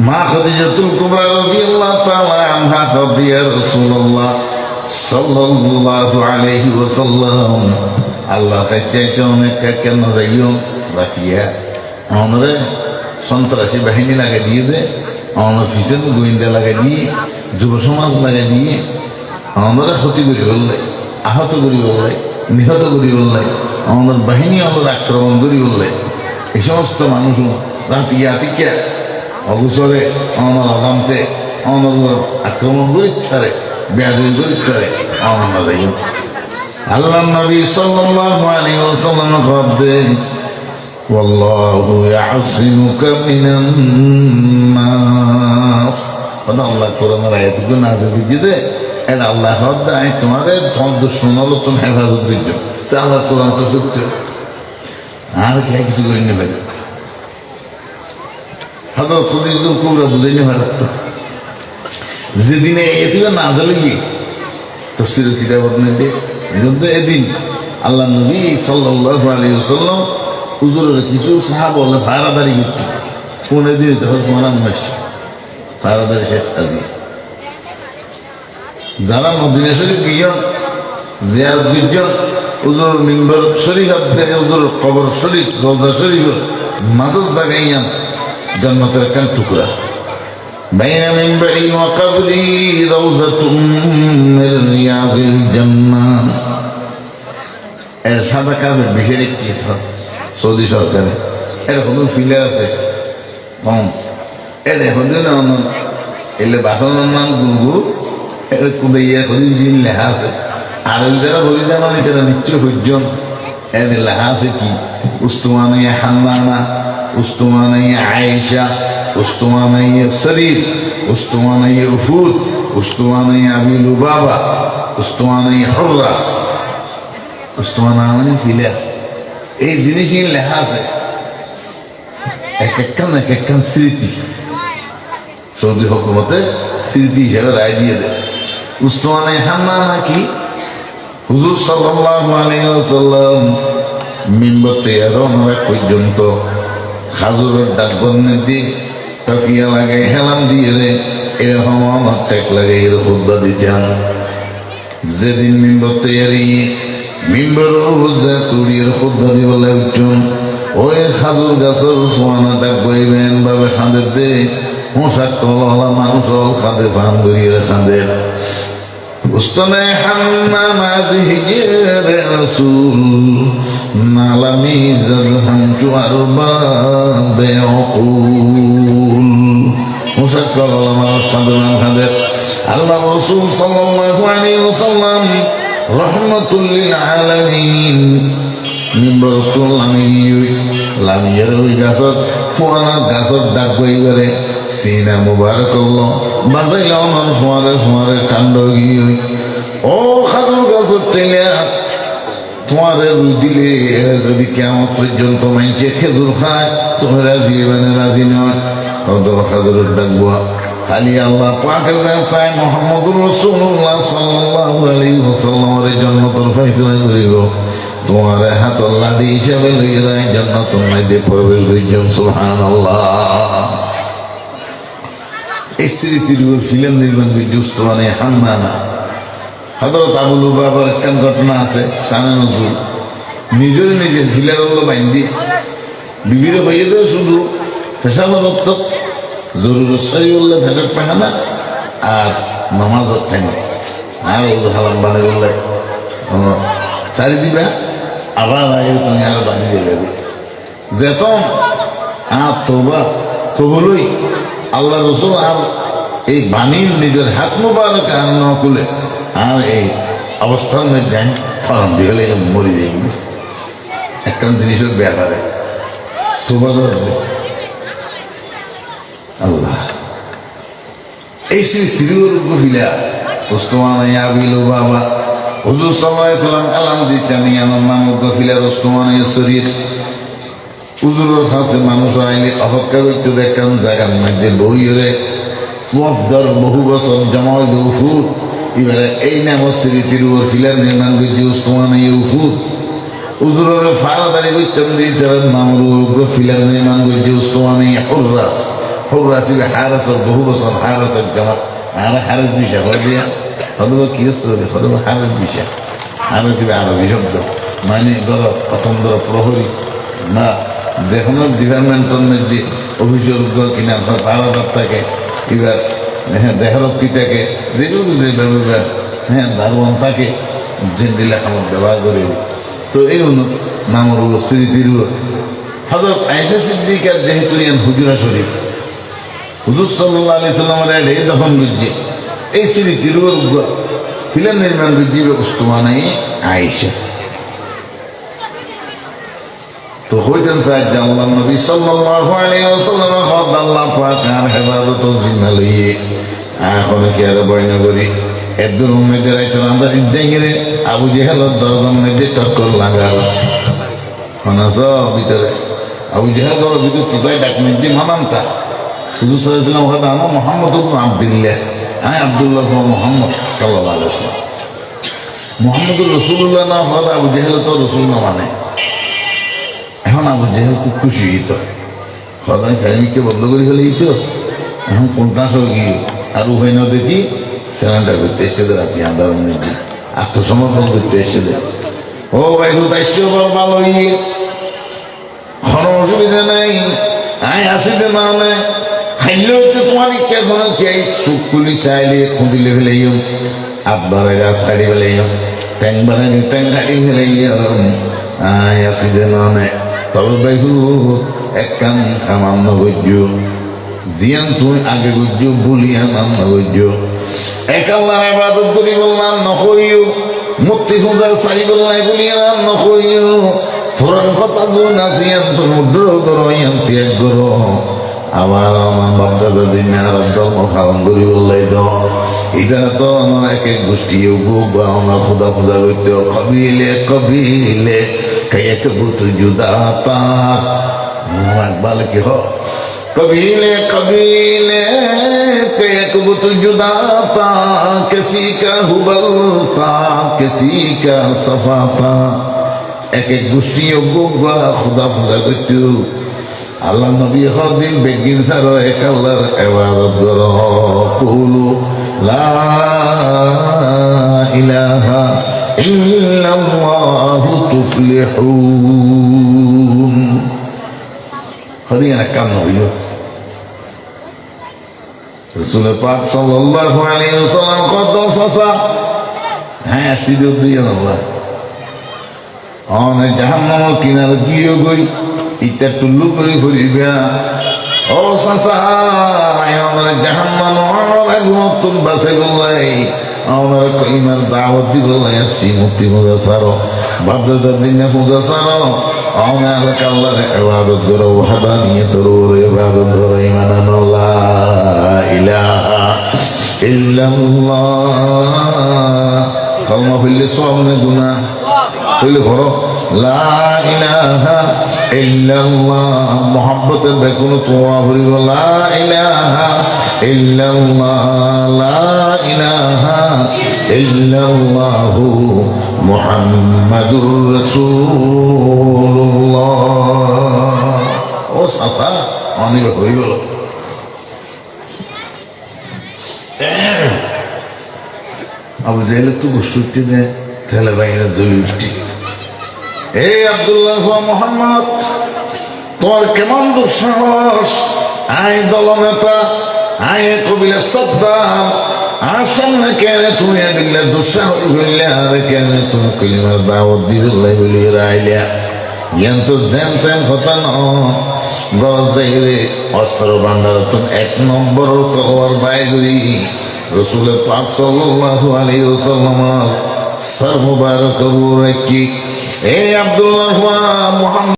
মা খাদিজাতুল কুবরা রাদিয়াল্লাহু তাআলা আনহা কদিয়া রাসূলুল্লাহ সাল্লাল্লাহু আলাইহি ওয়াসাল্লাম আল্লাহ চাইতে অনেক কেন যাইও রাখিয়া আমরা সন্ত্রাসী বাহিনী লাগাই দিয়ে দে আমরা পিছনে গোয়েন্দা লাগাই দিয়ে যুব সমাজ লাগাই দিয়ে আমরা ক্ষতি করি বললে আহত করি বললে নিহত করি বললে আমাদের বাহিনী আমাদের আক্রমণ করি বললে এই সমস্ত মানুষ রাতিয়া আতিকা অবসরে আমার অজান্তে আমার আক্রমণ করি ছাড়ে বেয়াদবি করি ছাড়ে আমরা যাই আল্লাহ নবী সাল্লাল্লাহু আলাইহি ওয়াসাল্লাম ফরদেন ওয়াল্লাহু ইয়াসিমুকা মিনান নাস আল্লাহ কোরআনের আয়াতগুলো নাযিল করে এটা আল্লাহ দেয় তোমাদের দুশ্মন হলো তুমি হেফাজত দিচ্ছ তা আল্লাহ কোরআন তো সত্য আর কে কিছু করি নি ভাই হয়তো খুব বুঝাইনি ভারত যেদিনে এদিকে না জালে গিয়ে তফসির কিতাবত নিতে এদিন আল্লাহ নবী সাল্লাল্লাহু আলাইহি ওয়াসাল্লাম হুজুরের কিছু সাহাবা বলে ফারাদারি করতো কোন দিন তখন মরান মাস ফারাদারি শেষ কাজী যারা মদিনা শরীফ গিয়েন জিয়ারত গিয়েন হুজুর মিম্বর শরীফ থেকে হুজুর কবর শরীফ রওজা শরীফ মাঝে জায়গাইয়ান জান্নাতের একটা টুকরা বাইনা মিম্বরি ওয়া কবরি রাউযাতুম মির রিয়াযিল জান্নাহ এর সাদা কাগজ বিশেষ একটি সৌদি সরকারে এরকম ফিলার আছে কম এটা এখন এলে বাসনের নাম গুরু এটা কুদাইয়া কদিন লেখা আছে আর ওই যারা বলি জানানি তারা নিশ্চয় হইজন এর লেখা আছে কি উস্তুমানাইয়া হান্নানা উস্তুমানাইয়া আয়েশা উস্তুমানাইয়া শরীফ উস্তুমানাইয়া উফুদ উস্তুমানাইয়া আবি লুবাবা উস্তুমানাইয়া হুররাস উস্তুমানা মানে ফিলার এই জিনিসই লেখা আছে এক একখান স্মৃতি সৌদি হুকুমতে স্মৃতি হিসেবে রায় দিয়ে দেয় উসমানে হান্না নাকি হুজুর সাল্লাল্লাহু আলাইহি ওয়াসাল্লাম মিম্বর থেকে রওনা পর্যন্ত খাজুরের ডাক বন্যে দিয়ে তকিয়া লাগাই হেলাম দিয়ে রে এরকম আমার টেক লাগাই এর খুতবা দিতাম যেদিন মিম্বর তৈরি মিম্বর বুঝে তুড়ির খুতবা দিব লাগছুন ওই খাজুর গাছের সোয়ানা ডাক বইবেন ভাবে খাঁদের দে পোশাক তলা মানুষ খাঁদে পান করিয়ে খাঁদের উস্তনে হান্না মাঝে হিজের রাসূল নালামি জাদহামতু আরবাবে উকুল পোশাক তলা মানুষ খাঁদে পান খাঁদের আল্লাহ রাসূল সাল্লাল্লাহু আলাইহি ওয়াসাল্লাম রাহমাতুল লিল আলামিন মিম্বর তো লামিয়ের ওই গাছত ফোয়ানা গাছত ডাক বই করে সিনা মুবারক বাজাইল আমার ফোয়ারে কাণ্ড গিয়ে ও খাজুর গাছত টেলিয়া তোমারে দিলে যদি কেমন পর্যন্ত মাইছে খেজুর খায় তুমি রাজি মানে রাজি নয় কত খাজুরের ডাকবো খালি আল্লাহ পাকে তাই মুহাম্মদুর রাসূলুল্লাহ সাল্লাল্লাহু আলাইহি ওয়াসাল্লামের জন্য তোর ফয়সালা করিব তোমার হাত আল্লাহ দিয়ে হিসাবে লইয়ে দেয় জান্নাতুল মাইদে প্রবেশ করিলাম সুবহানাল্লাহ এই স্মৃতির উপর ফিল্ম নির্মাণ করছে উসমানে হান্নানা হযরত আবু লুবাবার একটা ঘটনা আছে শানে নজরুল নিজের ফিলারগুলো বাইন্দি বিবিরে হইয়ে দেয় শুধু পেশাব রক্ত জরুরত সারি বললে ভেটার পাখানা আর নামাজের টাইম আর ওগুলো হালাম বানে বললে চারি দিবা আবার আগে তুমি আরো বানিয়ে দেবে যেতন আর তোবা কবলই আল্লাহ রসুল আর এই বাণীর নিজের হাত মুবারক আর ন খুলে আর এই অবস্থান মধ্যে ফরম দিয়ে হলে মরি যাই একটা জিনিসের ব্যাপারে তোবা আল্লাহ এই স্মৃতির গভীরা উসমানে আবিল বাবা হুজুর সাল্লাল্লাহু আলাইহি ওয়াসাল্লাম আলাম দিতেন ইয়ানার নাম গফিলা উসমানে শরীফ হুজুরের কাছে মানুষ আইলে অপেক্ষা করতে দেখেন জায়গার মধ্যে বইরে ওয়াফদার বহু বছর জমা হইতে উফুদ এবারে এই নাম স্মৃতির উপর ফিলার নির্মাণ করছে উসমানে উফুদ হুজুরের ফারাদারি করতেন দিতেন নামের উপর ফিলার নির্মাণ করছে উসমানে হুররাস حراسي بحارس البهوس حارس الجمال أنا حارس بيشا خذي خذوا كيس خذوا حارس بيشا حارس بعربي شبده মানে ধরো প্রথম ধরো প্রহরী না যে কোনো ডিপার্টমেন্টের মধ্যে অভিযোগ্য কিনা পাহারাদার থাকে এবার হ্যাঁ দেহরক্ষী থাকে যেগুলো যেভাবে হ্যাঁ দারোয়ান থাকে জেন্ডিলা আমার ব্যবহার করে তো এই নামর স্মৃতির হযরত আয়েশা সিদ্দিকার যেহেতু হুজুরা শরীফ হুজুর সাল্লাল্লাহু আলাইহি সাল্লামের এই যখন বুঝছে এই স্মৃতির ফিল্ম নির্মাণ বুঝছে উস্তুমানে আয়েশা তো হইতেন চাই যে আল্লাহ নবী সাল্লাল্লাহু আলাইহি ওয়াসাল্লাম খদ আল্লাহ পাক আর হেফাজত জিম্মা লইয়ে এখন কি আর বয়না করি একদম উম্মেদের আইতেন আমরা ইদ্দাইরে আবু জেহেলের দরজার মধ্যে টক্কর লাগাল মানাস ভিতরে আবু জেহেল ঘরের ভিতরে তোদাই ডাক মধ্যে মানান্তা শুধু সাল্লাল্লাহু আলাইহি ওয়াসাল্লাম মুহাম্মদ ইবনে আব্দুল্লাহ হ্যাঁ আব্দুল্লাহ মুহাম্মদ সাল্লাল্লাহু আলাইহি ওয়াসাল্লাম মুহাম্মদুর রাসূলুল্লাহ না হদ আবু জেহেল তো রাসূল না মানে এখন আবু জেহেল খুব খুশি হইত সদাই সাইমিককে বন্ধ করে ফেলে দিত এখন কোনটা সব গিয়ে আর উভয় না দেখি সেখানটা করতে এসেছে রাতি আন্দার মধ্যে আত্মসমর্পণ করতে এসেছে ও ভাই দায়িত্ব ভালো ইয়ে কোনো অসুবিধা নাই আয় আসিতে না নেই খাইলে হচ্ছে তোমার ইচ্ছা কোনো চাই সুখ খুলি চাইলে খুঁদিলে ফেলে আব্বারে রাত কাটি ফেলে ট্যাং বানাই ট্যাং কাটি ফেলে আয় আসিতে না নেই তবে বাইহু এক কান আমার নগর্য জিয়ান তুই আগে গুজ্জ বলিয়া নাম নগর্য এক আল্লাহর ইবাদত করি বললাম নকইও মুক্তি সুন্দর সারি বললাই বলিয়া নাম নকইও পুরান কথা গুণ আসিয়ান তুই মুদ্র করো ইয়ান ত্যাগ করো আবার আমার বাপদাদা দিন আর ধর্ম পালন করি বললাই তো এটা তো আমার এক এক গোষ্ঠী বা আমার খোদা পূজা করতে কবিলে কবিলে এক বুত জুদাতা একবার কি হ কবিলে কবিলে এক বুত জুদাতা কিসি কা হুবলতা কিসি কা সফাতা এক এক গোষ্ঠী বা খোদা পূজা করতে আল্লাহ নবী হদিন বেগিন সার এক আল্লাহর ইবাদত করো কুলু লা ইলাহা ইল্লাল্লাহু তুফলিহুন হদিন কাম হইল রাসূল পাক সাল্লাল্লাহু আলাইহি ওয়াসাল্লাম কত সাসা হ্যাঁ সিদু দিয়ে আল্লাহ অনে জাহান্নাম কিনারে গিয়ে গই ইটা টুল্লু করে ফুরিবা ও সাসা আমার জাহান্নাম আমার নতুন বাসে গলাই আমার কইমার দাওয়াত দি গলাই আসি মুক্তি মুজা সারো বাপদাদার দিনে মুজা সারো আমার আল্লাহর ইবাদত করো ওয়াহদানিয়তের ইবাদত করো ঈমান লা ইলাহা ইল্লাল্লাহ কালমা পড়লে সব না গুনাহ পড়লে ভরো লা ইলাহা ইল্লাল্লাহ মুহাব্বতের বেকুন তোয়া ভরিব লা ইলাহা ইল্লাল্লাহ লা ইলাহা ইল্লাল্লাহ মুহাম্মাদুর রাসূলুল্লাহ ও সাফা অনেক হয়ে গেল আবু জেহেল তো গুসুটি দেয় তেলে বাইরে জ্বলি উঠি এই আব্দুল্লাহ মোহাম্মদ তোর কেমন দুঃসাহস আয় দলনেতা আয় কবিলে সদ্দার আর সামনে কেন তুমি দিলে দুঃসাহস হইলে আর কেন তুমি কলিমার দাওয়াত দিলে বলি রাইলিয়া জ্ঞান তো দেন তেন কথা ন গরজ দেখিলে অস্ত্র ভান্ডার তুমি এক নম্বর তলোয়ার বাইগরি রসুল পাক সাল্লাল্লাহু আলাইহি ওয়াসাল্লাম সর মুবারক রেখি এই আব্দুল্লাহ মুহাম্মদ